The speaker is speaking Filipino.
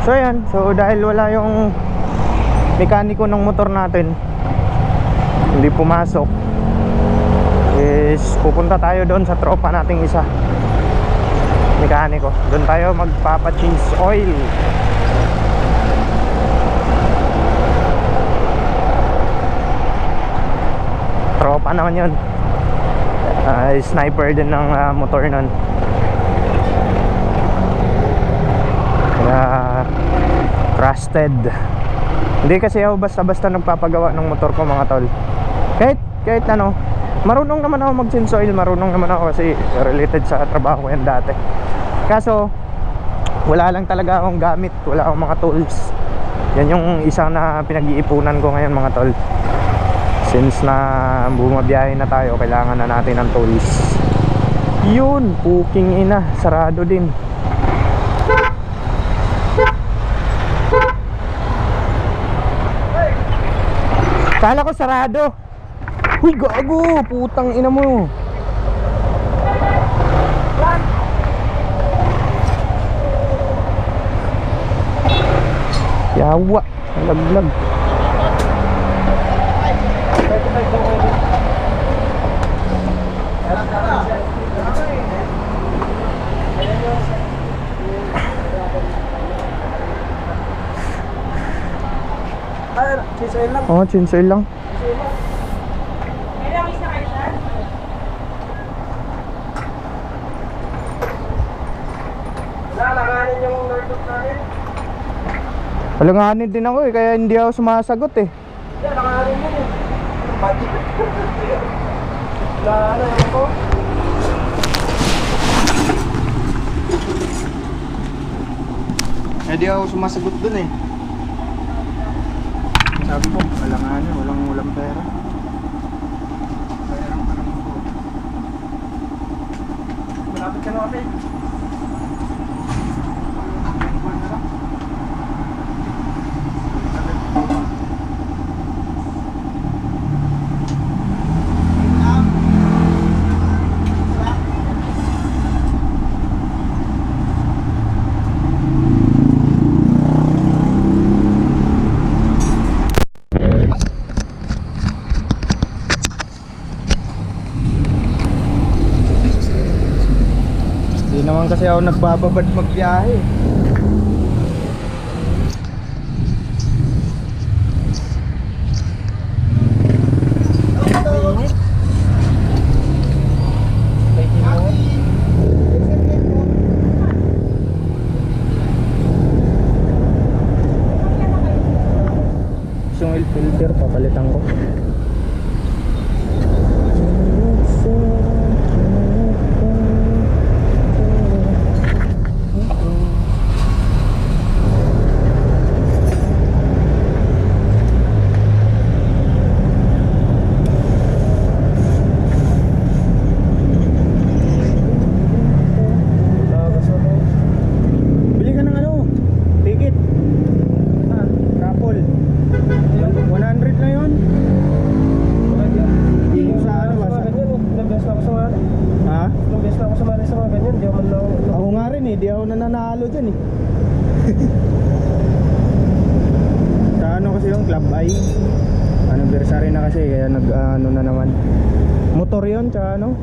So ayan, so dahil wala yung mekaniko ng motor natin, hindi pumasok, is pupunta tayo doon sa tropa nating isa, mekaniko. Doon tayo magpapa-change oil. Tropa naman yun. Sniper din ng motor nun. Kaya trusted. Hindi kasi ako basta-basta nagpapagawa ng motor ko, mga tol. Kahit ano, marunong naman ako mag-change oil. Marunong naman ako kasi related sa trabaho ko yan dati. Kaso wala lang talaga akong gamit, wala akong mga tools. Yan yung isang na pinag-iipunan ko ngayon, mga tol. Since na bumabiyahe na tayo, kailangan na natin ng tools. Yun, puking ina, sarado din. Kala ko sarado. Uy, gago, putang ina mo. Yawa, laglag. Chinsoil lang. Oh, chinsoil lang. May langis na kayo dyan? Nalanganin yung nerdot namin. Alanganin din ako eh, kaya hindi ako sumasagot eh. Nalanganin yun eh. Budget. Wala na yun ko. Hindi ako sumasagot dun eh. Sabi ko, alanganin, walang pera. Kaya lang ko. Malapit ka na kapit. Hindi naman kasi ako nagbababad magbiyahe. Yung oil filter papalitan ko. Bili ka ng ano? Ticket. Raffle. 100 na yun. Yung sa ano ba? Ilang beses na ako sumali. Ha? Ilang beses na ako sumali sa mga ganyan. Di ako man lang. Ako nga rin eh, di ako nananalo dyan eh. Sa ano kasi yung Club I, anniversary na kasi, kaya nag ano na naman. Motor yun, tsaka ano,